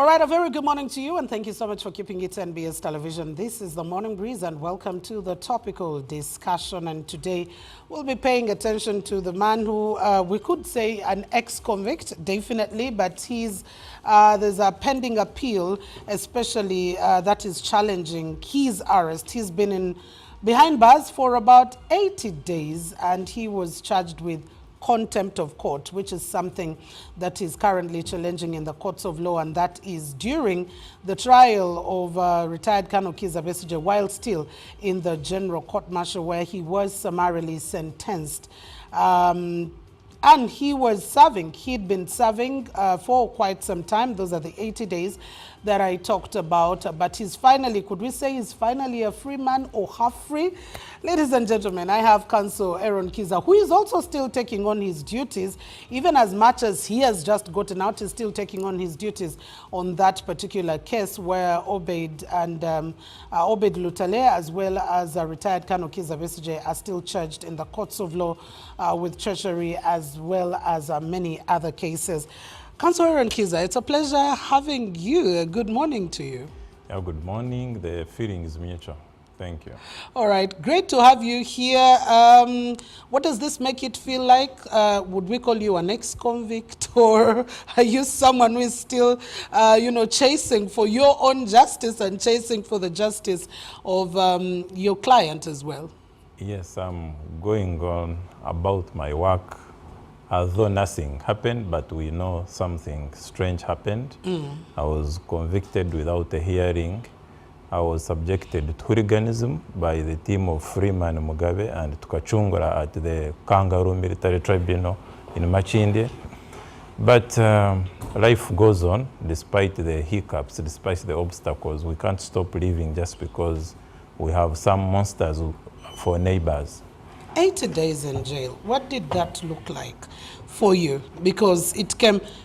All right, a very good morning to you, and thank you so much for keeping it to Nbs Television. This is the Morning Breeze, and welcome to the topical discussion. And today, we'll be paying attention to the man who we could say an ex-convict, definitely, but there's a pending appeal, especially that is challenging his arrest. He's been behind bars for about 80 days, and he was charged with contempt of court, which is something that is currently challenging in the courts of law, and that is during the trial of retired Eron Kizza while still in the general court-martial, where he was summarily sentenced. And he was serving, he'd been serving for quite some time. Those are the 80 days that I talked about. But he's finally, could we say he's finally a free man or half free? Ladies and gentlemen, I have counsel Eron Kizza, who is also still taking on his duties. Even as much as he has just gotten out, he's still taking on his duties on that particular case where Obed and Obed Lutale, as well as retired Eron Kizza are still charged in the courts of law with treachery, as well as many other cases. Counsel Eron Kizza, it's a pleasure having you. Good morning to you. Yeah, good morning. The feeling is mutual. Thank you. All right, great to have you here. What does this make it feel like? Would we call you an ex-convict, or are you someone who is still, chasing for your own justice and chasing for the justice of your client as well? Yes, I'm going on about my work as though nothing happened, but we know something strange happened. I was convicted without a hearing. I was subjected to hooliganism by the team of Freeman Mugabe and Tukachungura at the Kangaroo Military Tribunal in Machinde. But life goes on despite the hiccups, despite the obstacles. We can't stop living just because we have some monsters for neighbors. 80 days in jail, what did that look like for you? Because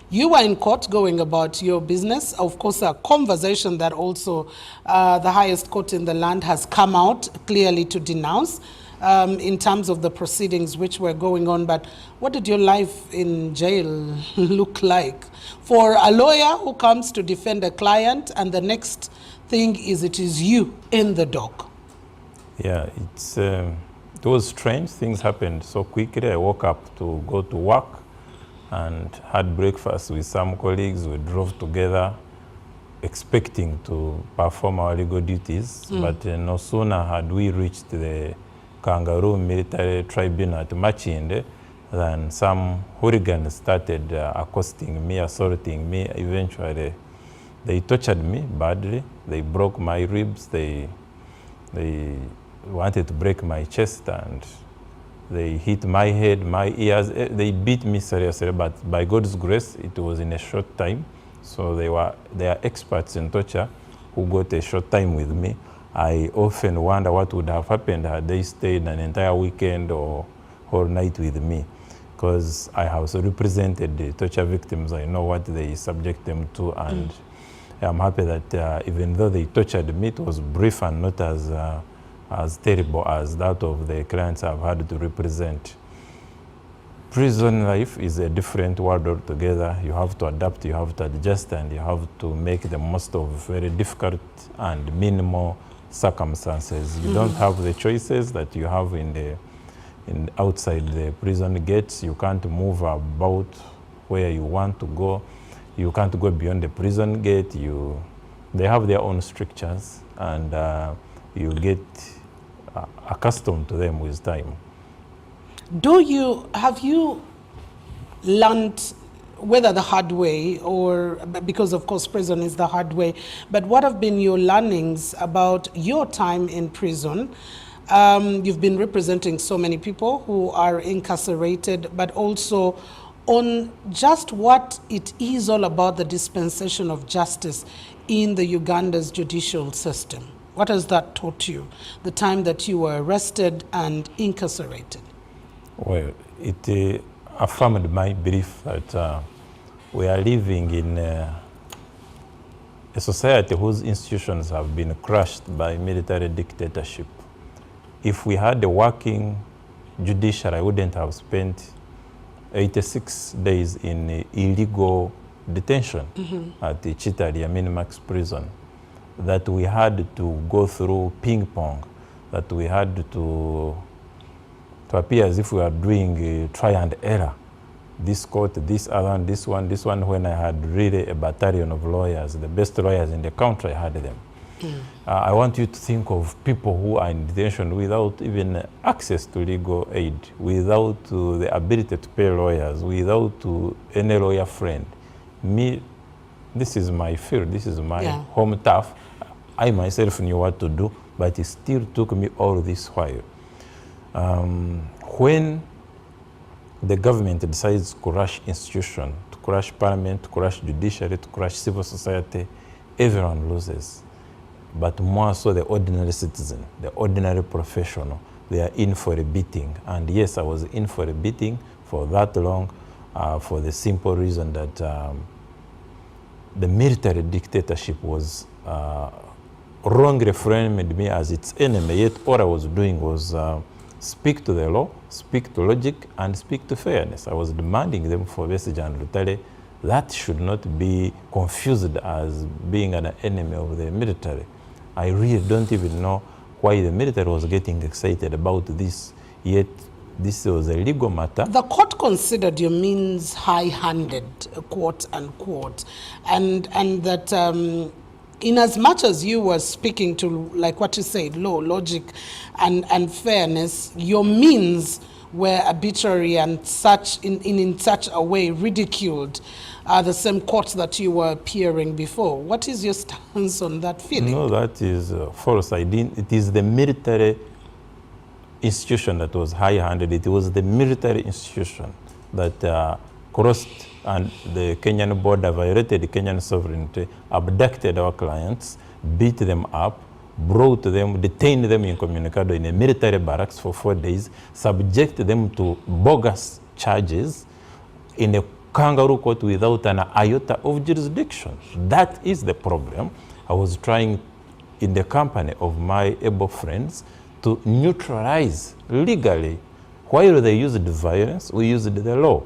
you were in court going about your business, of course a conversation that also the highest court in the land has come out clearly to denounce in terms of the proceedings which were going on. But what did your life in jail look like for a lawyer who comes to defend a client, and the next thing is it is you in the dock? Yeah, it was strange. Things happened so quickly. I woke up to go to work and had breakfast with some colleagues. We drove together expecting to perform our legal duties. But no sooner had we reached the Kangaroo Military Tribunal at Machinde than some hooligans started accosting me, assaulting me. Eventually, they tortured me badly. They broke my ribs. They wanted to break my chest, and they hit my head, my ears. They beat me seriously, but by God's grace, it was in a short time. So they are experts in torture who got a short time with me. I often wonder what would have happened had they stayed an entire weekend or whole night with me, because I have also represented the torture victims. I know what they subject them to, and I'm happy that even though they tortured me, it was brief and not as terrible as that of the clients I've had to represent. Prison life is a different world altogether. You have to adapt, you have to adjust, and you have to make the most of very difficult and minimal circumstances. You don't have the choices that you have outside the prison gates. You can't move about where you want to go. You can't go beyond the prison gate. They have their own strictures, and you get accustomed to them with time. Have you learned, whether the hard way or, because of course prison is the hard way, but what have been your learnings about your time in prison? You've been representing so many people who are incarcerated, but also on just what it is all about, the dispensation of justice in the Uganda's judicial system. What has that taught you, the time that you were arrested and incarcerated? Well, it affirmed my belief that we are living in a society whose institutions have been crushed by military dictatorship. If we had a working judiciary, I wouldn't have spent 86 days in illegal detention at the Chitaria Minimax prison, that we had to go through ping pong, that we had to appear as if we were doing try and error. This court, this other one, this one, when I had really a battalion of lawyers, the best lawyers in the country, I had them. I want you to think of people who are in detention without even access to legal aid, without the ability to pay lawyers, without any lawyer friend. Me, this is my field, this is my home turf. I myself knew what to do, but it still took me all this while. When the government decides to crush institution, to crush parliament, to crush judiciary, to crush civil society, everyone loses. But more so the ordinary citizen, the ordinary professional, they are in for a beating. And yes, I was in for a beating for that long, for the simple reason that the military dictatorship was wrongly framed me as its enemy, yet all I was doing was speak to the law, speak to logic, and speak to fairness. I was demanding them for Besige and Lutale. That should not be confused as being an enemy of the military. I really don't even know why the military was getting excited about this, yet this was a legal matter. The court considered your means high-handed, quote unquote, and that in as much as you were speaking to, like what you said, law, logic, and fairness, your means were arbitrary and such in such a way ridiculed the same courts that you were appearing before. What is your stance on that feeling? No, that is false. It is the military institution that was high-handed. It was the military institution that crossed and the Kenyan border, violated Kenyan sovereignty, abducted our clients, beat them up, brought them, detained them incommunicado in a military barracks for 4 days, subjected them to bogus charges in a kangaroo court without an iota of jurisdiction. That is the problem. I was trying, in the company of my able friends, to neutralize legally. While they used violence, we used the law.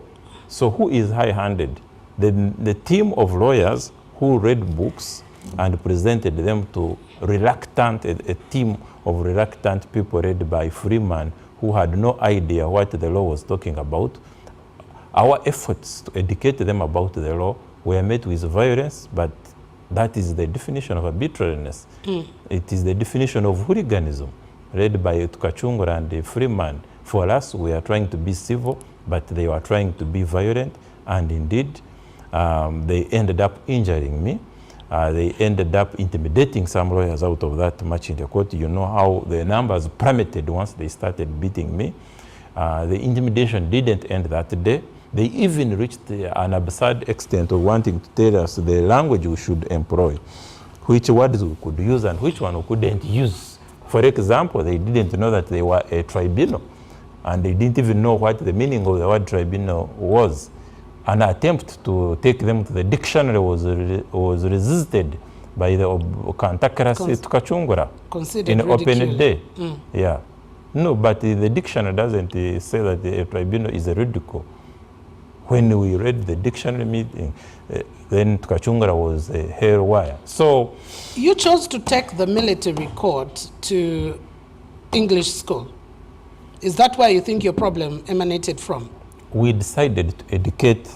So who is high-handed? The team of lawyers who read books and presented them to a team of reluctant people read by Freeman who had no idea what the law was talking about. Our efforts to educate them about the law were met with violence, but that is the definition of arbitrariness. It is the definition of hooliganism, read by Tukachungura and Freeman. For us, we are trying to be civil, but they were trying to be violent, and indeed, they ended up injuring me. They ended up intimidating some lawyers out of that match in the court. You know how the numbers plummeted once they started beating me. The intimidation didn't end that day. They even reached an absurd extent of wanting to tell us the language we should employ, which words we could use and which one we couldn't use. For example, they didn't know that they were a tribunal, and they didn't even know what the meaning of the word tribunal was. An attempt to take them to the dictionary was resisted by the Kantakrasi Tukachungura in open day. Yeah. No, but the dictionary doesn't say that a tribunal is a ridicule. When we read the dictionary meeting, then Tukachungura was a hair wire. So you chose to take the military court to English school. Is that where you think your problem emanated from? We decided to educate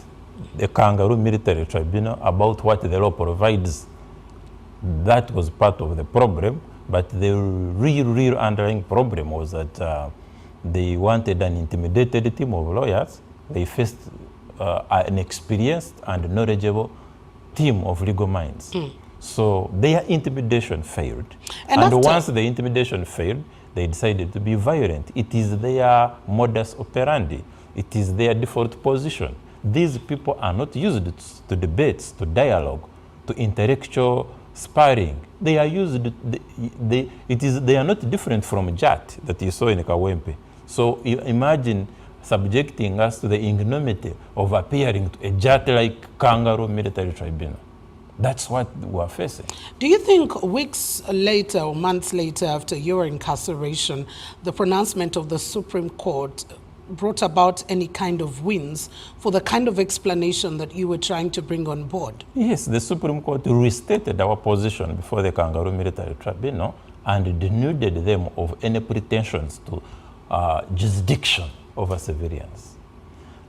the Kangaroo Military Tribunal about what the law provides. That was part of the problem, but the real underlying problem was that they wanted an intimidated team of lawyers. They faced an experienced and knowledgeable team of legal minds. So their intimidation failed. And once the intimidation failed, they decided to be violent. It is their modus operandi. It is their default position. These people are not used to debates, to dialogue, to intellectual sparring. They are used, they are not different from JAT that you saw in Kawempe. So you imagine subjecting us to the ignominy of appearing to a JAT-like kangaroo military tribunal. That's what we're facing. Do you think weeks later or months later after your incarceration, the pronouncement of the Supreme Court brought about any kind of wins for the kind of explanation that you were trying to bring on board? Yes, the Supreme Court restated our position before the Kangaroo Military Tribunal and denuded them of any pretensions to jurisdiction over civilians.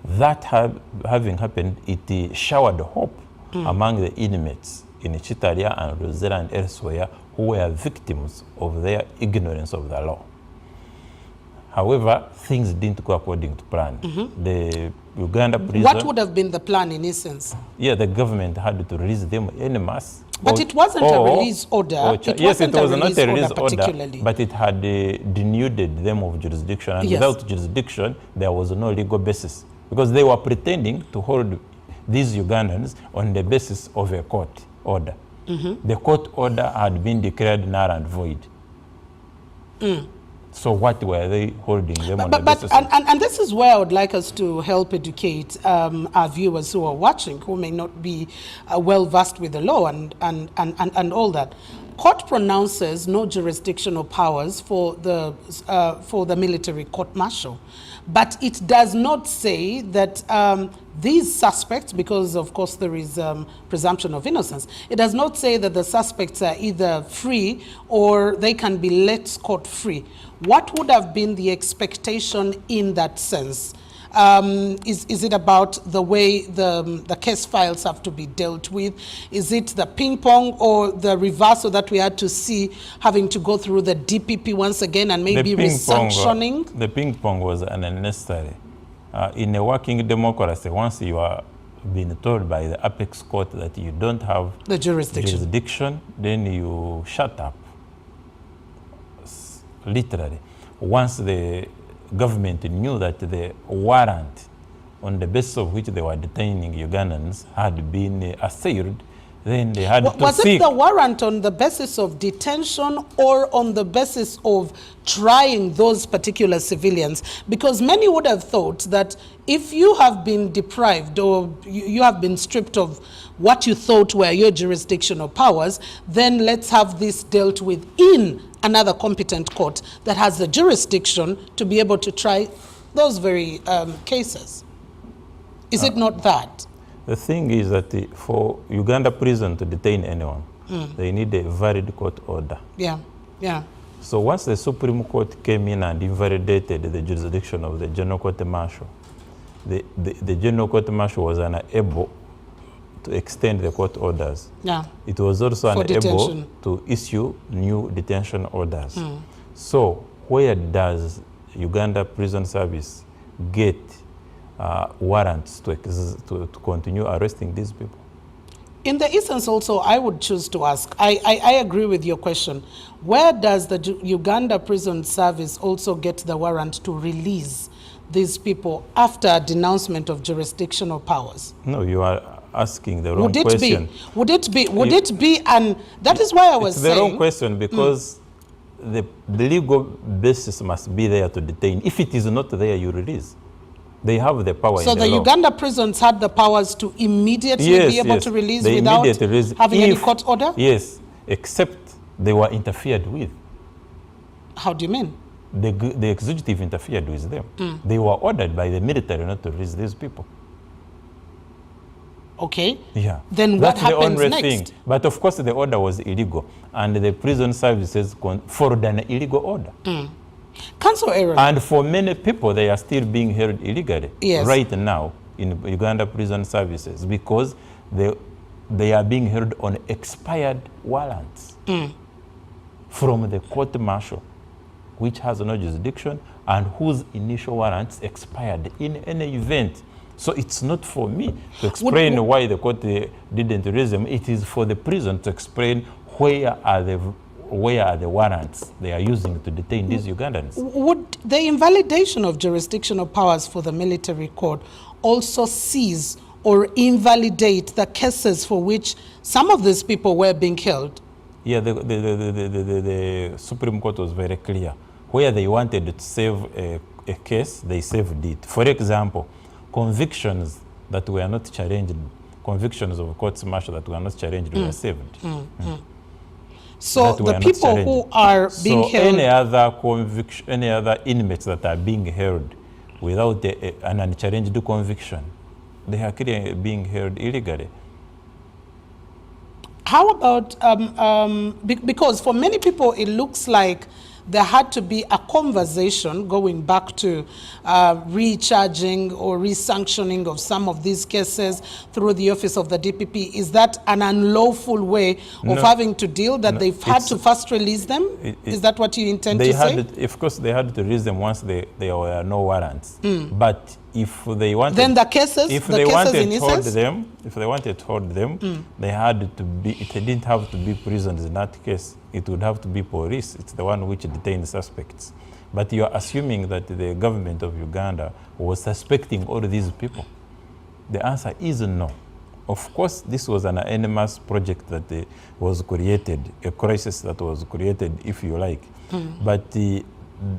That having happened, it showered hope among the inmates in Chitalia and Rosella and elsewhere who were victims of their ignorance of the law. However, things didn't go according to plan. The Uganda prison... What would have been the plan in essence? Yeah, the government had to release them en masse. But it wasn't a release order. Yes, it was not a release order, but it had denuded them of jurisdiction. And without jurisdiction, there was no legal basis. Because they were pretending to hold these Ugandans on the basis of a court order. The court order had been declared null and void. So what were they holding them on the basis of? And this is where I would like us to help educate our viewers who are watching, who may not be well versed with the law and all that. Court pronounces no jurisdictional powers for the military court-martial. But it does not say that these suspects, because of course there is presumption of innocence, it does not say that the suspects are either free or they can be let scot-free. What would have been the expectation in that sense? Is it about the way the case files have to be dealt with? Is it the ping pong or the reversal that we had to see, having to go through the DPP once again and maybe re-sanctioning? The ping pong was unnecessary. In a working democracy, once you are being told by the apex court that you don't have the jurisdiction, then you shut up. Literally. Once the government knew that the warrant on the basis of which they were detaining Ugandans had been assailed, then they had to seek... Was it the warrant on the basis of detention or on the basis of trying those particular civilians? Because many would have thought that if you have been deprived or you have been stripped of what you thought were your jurisdictional powers, then let's have this dealt with in another competent court that has the jurisdiction to be able to try those very cases. Is it not that? The thing is that for Uganda prison to detain anyone, they need a valid court order. Yeah, yeah. So once the Supreme Court came in and invalidated the jurisdiction of the General Court Martial, the General Court Martial was unable to extend the court orders. Yeah. It was also for unable detention. to issue new detention orders. So where does Uganda Prison Service get warrants to continue arresting these people? In the essence also, I would choose to ask, I agree with your question. Where does the Uganda Prison Service also get the warrant to release these people after denouncement of jurisdictional powers? No, you are asking the wrong question. Would it be, and that is why I was saying... It's the wrong question because the legal basis must be there to detain. If it is not there, you release. They have the power in the law. So the Uganda prisons had the powers to immediately be able to release without having any court order? Yes, except they were interfered with. How do you mean? The executive interfered with them. They were ordered by the military not to release these people. Okay. Yeah. Then what happens next? Thing. But of course the order was illegal and the prison services followed an illegal order. Council Eron. And for many people they are still being held illegally right now in Uganda prison services because they are being held on expired warrants from the court martial, which has no jurisdiction and whose initial warrants expired in any event. So it's not for me to explain why the court didn't release them. It is for the prison to explain where are the warrants they are using to detain these Ugandans. Would the invalidation of jurisdictional powers for the military court also seize or invalidate the cases for which some of these people were being held? Yeah, the Supreme Court was very clear. Where they wanted to save a case, they saved it. For example, convictions that were not challenged, convictions of courts martial that were not challenged were saved. So the people who are being held... any other conviction, any other inmates that are being held without an unchallenged conviction. They are being held illegally. How about, because for many people it looks like there had to be a conversation going back to recharging or resanctioning of some of these cases through the office of the DPP. Is that an unlawful way of having to deal, that they've had to first release them? Is that what you intend to say? Of course, they had to release them once there were no warrants. But if they wanted, then the cases, if the they cases wanted in to hold essence? them, if they wanted to hold them, they had to be. It didn't have to be prisons in that case. It would have to be police. It's the one which detained suspects. But you are assuming that the government of Uganda was suspecting all these people. The answer is no. Of course, this was an anonymous project that was created, a crisis that was created, if you like. But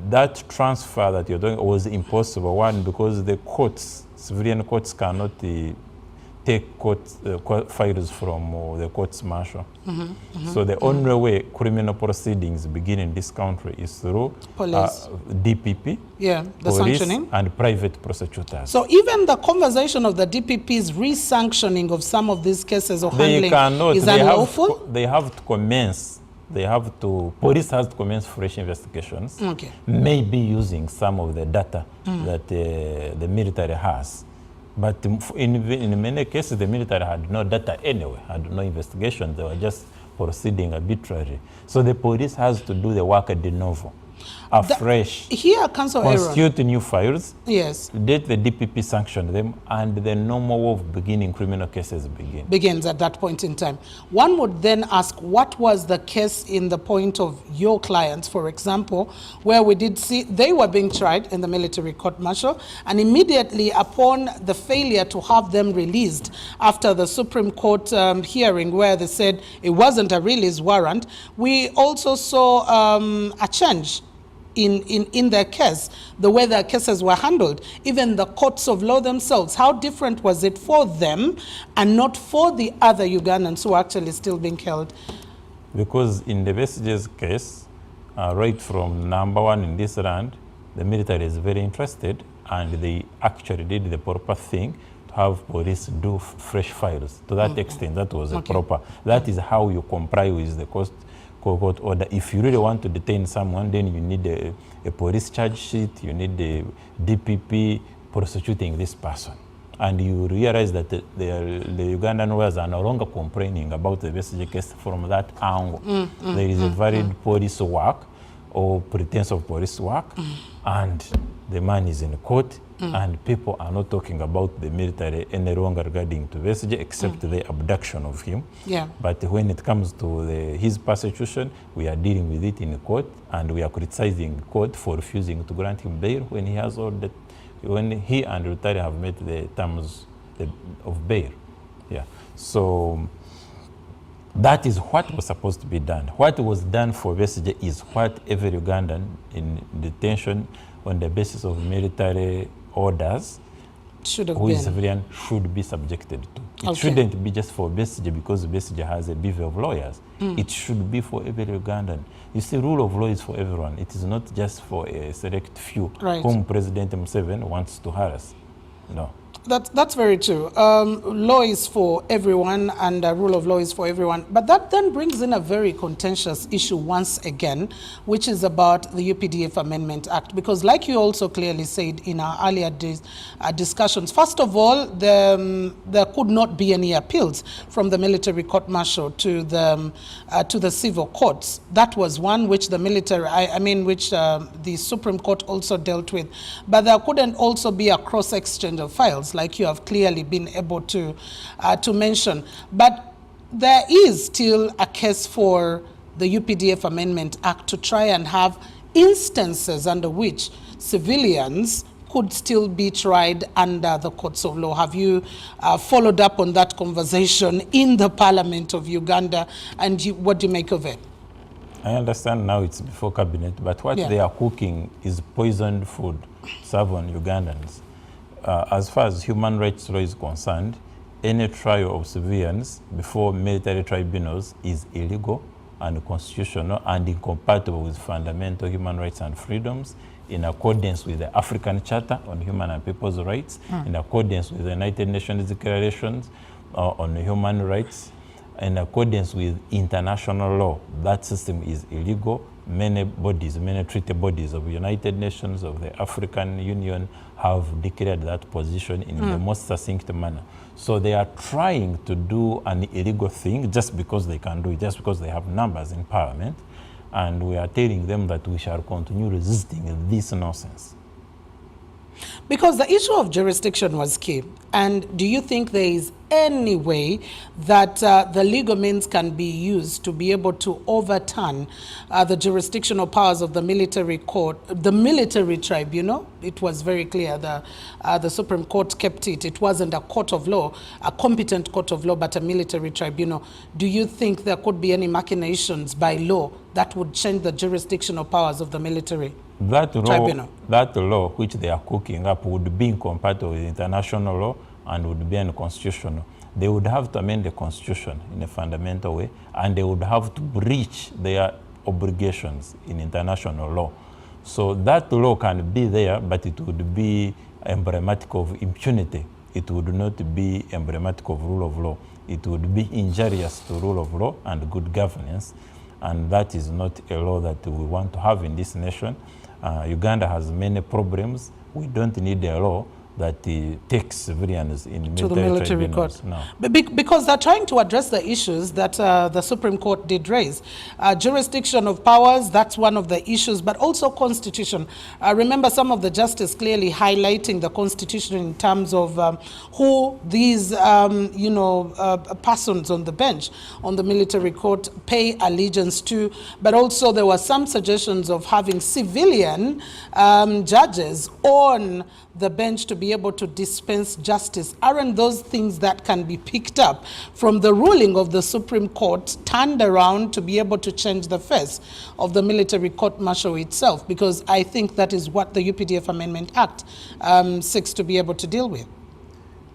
that transfer that you're doing was impossible. One, because the courts, civilian courts, cannot take court files from the courts martial. So the only way criminal proceedings begin in this country is through Police. DPP, Yeah, the police, sanctioning. and private prosecutors. So even the conversation of the DPP's re-sanctioning of some of these cases or handling is unlawful? They have to commence. Police has to commence fresh investigations. Okay. Maybe using some of the data that the military has. But in many cases, the military had no data anyway, had no investigation. They were just proceeding arbitrarily. So the police has to do the work de novo, afresh. Here, Council Eron. Constitute new files. Yes. Let the DPP sanction them, and the normal way of beginning criminal cases begins at that point in time. One would then ask, what was the case in the point of your clients, for example, where we did see they were being tried in the military court-martial, and immediately upon the failure to have them released after the Supreme Court hearing where they said it wasn't a release warrant, we also saw a change in their case, the way their cases were handled. Even the courts of law themselves, how different was it for them and not for the other Ugandans who are actually still being held? Because in the Besigye's case, right from number one in this land, the military is very interested, and they actually did the proper thing to have police do fresh files. To that extent, that was proper. That is how you comply with the court order. If you really want to detain someone, then you need a police charge sheet, you need the DPP prosecuting this person. And you realize that the Ugandan lawyers are no longer complaining about the Besigye case from that angle. There is a valid police work or pretense of police work, and the man is in court, and people are not talking about the military any longer regarding to Besigye, except the abduction of him. Yeah. But when it comes to his persecution, we are dealing with it in court, and we are criticizing court for refusing to grant him bail when he has all that, when he and Rutari have met the terms of bail. Yeah. So that is what was supposed to be done. What was done for Besigye is what every Ugandan in detention on the basis of military orders who is civilian should be subjected to. It shouldn't be just for Besigye because Besigye has a bevy of lawyers. It should be for every Ugandan. You see, rule of law is for everyone. It is not just for a select few whom President Museveni wants to harass. No. That's very true. Law is for everyone, and rule of law is for everyone. But that then brings in a very contentious issue once again, which is about the UPDF Amendment Act. Because like you also clearly said in our earlier discussions, first of all, there could not be any appeals from the military court-martial to the civil courts. That was one which the military, which the Supreme Court also dealt with. But there couldn't also be a cross-exchange of files, like you have clearly been able to mention. But there is still a case for the UPDF Amendment Act to try and have instances under which civilians could still be tried under the courts of law. Have you followed up on that conversation in the Parliament of Uganda, and what do you make of it? I understand now it's before cabinet, but what they are cooking is poisoned food served on Ugandans. As far as human rights law is concerned, any trial of civilians before military tribunals is illegal and constitutional and incompatible with fundamental human rights and freedoms, in accordance with the African Charter on Human and People's Rights, in accordance with the United Nations Declarations on Human Rights, in accordance with international law. That system is illegal. Many bodies, many treaty bodies of the United Nations, of the African Union have declared that position in the most succinct manner. So they are trying to do an illegal thing just because they can do it, just because they have numbers in parliament. And we are telling them that we shall continue resisting this nonsense. Because the issue of jurisdiction was key. And do you think there is any way that the legal means can be used to be able to overturn the jurisdictional powers of the military court, the military tribunal? It was very clear the Supreme Court kept it. It wasn't a court of law, a competent court of law, but a military tribunal. Do you think there could be any machinations by law that would change the jurisdictional powers of the military tribunal? That law which they are cooking up would be incompatible with international law and would be unconstitutional. They would have to amend the constitution in a fundamental way, and they would have to breach their obligations in international law. So that law can be there, but it would be emblematic of impunity. It would not be emblematic of rule of law. It would be injurious to rule of law and good governance, and that is not a law that we want to have in this nation. Uganda has many problems. We don't need a law that takes civilians in to the military court. No. Because they're trying to address the issues that the Supreme Court did raise. Jurisdiction of powers, that's one of the issues, but also constitution. Remember some of the justice clearly highlighting the constitution in terms of who these persons on the bench, on the military court, pay allegiance to, but also there were some suggestions of having civilian judges on the bench to be able to dispense justice. Aren't those things that can be picked up from the ruling of the Supreme Court, turned around to be able to change the face of the military court-martial itself? Because I think that is what the UPDF Amendment Act seeks to be able to deal with.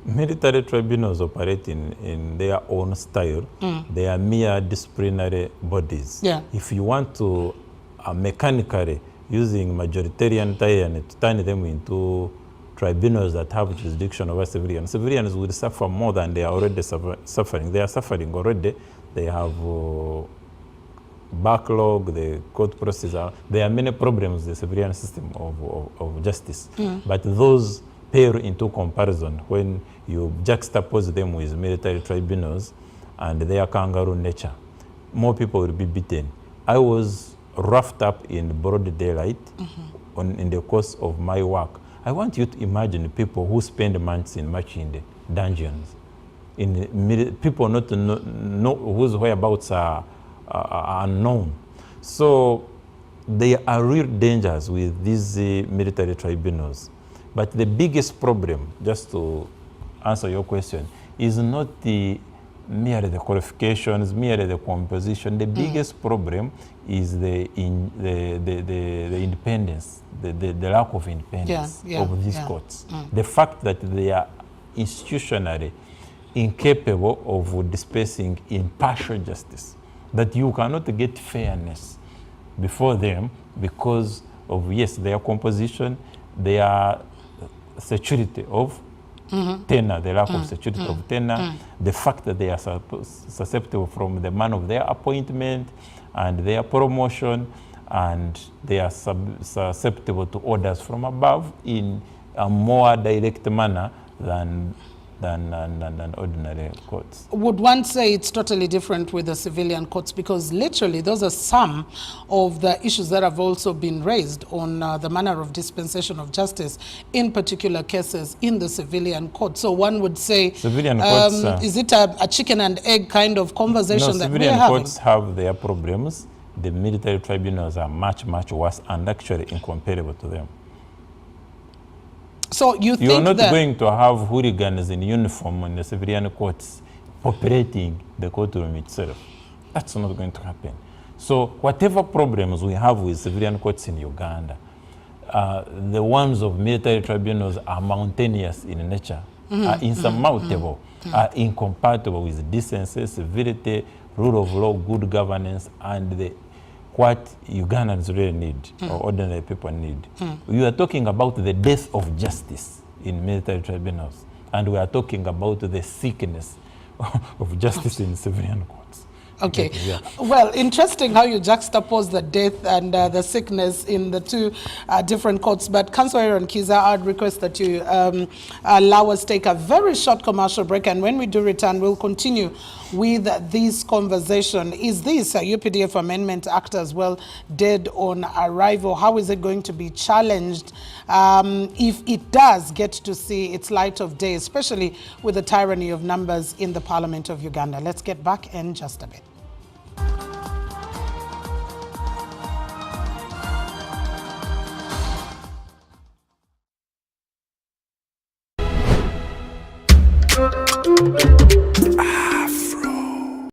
Military tribunals operate in their own style. They are mere disciplinary bodies. Yeah. If you want to mechanically, using majoritarian tyranny to turn them into tribunals that have jurisdiction over civilians, civilians will suffer more than they are already suffering. They are suffering already. They have backlog, the court process. There are many problems in the civilian system of justice. But those pale into comparison when you juxtapose them with military tribunals and their kangaroo nature. More people will be beaten. I was roughed up in broad daylight in the course of my work. I want you to imagine people who spend months in Machinde dungeons, people not to know whose whereabouts are unknown. So there are real dangers with these military tribunals. But the biggest problem, just to answer your question, is not merely the qualifications, merely the composition. The biggest problem is the independence, the lack of independence of these courts. The fact that they are institutionally incapable of dispensing impartial justice, that you cannot get fairness before them because of, yes, their composition, their security of tenure, the lack of security of tenure, the fact that they are susceptible from the man of their appointment and their promotion, and they are susceptible to orders from above in a more direct manner than ordinary courts. Would one say it's totally different with the civilian courts? Because literally those are some of the issues that have also been raised on the manner of dispensation of justice in particular cases in the civilian court. So one would say, civilian courts, is it a chicken and egg kind of conversation that we're having? Civilian courts have their problems. The military tribunals are much, much worse and actually incomparable to them. So you think you're not going to have hooligans in uniform in the civilian courts operating the courtroom itself. That's not going to happen. So whatever problems we have with civilian courts in Uganda, the ones of military tribunals are mountainous in nature, are insurmountable, are incompatible with decency, civility, rule of law, good governance, and what Ugandans really need, or ordinary people need. You are talking about the death of justice in military tribunals, and we are talking about the sickness of justice in civilian courts. Okay. Yeah. Well, interesting how you juxtapose the death and the sickness in the two different courts. But Councillor Eron Kizza, I'd request that you allow us take a very short commercial break. And when we do return, we'll continue with this conversation. Is this UPDF Amendment Act as well dead on arrival? How is it going to be challenged if it does get to see its light of day, especially with the tyranny of numbers in the Parliament of Uganda? Let's get back in just a bit.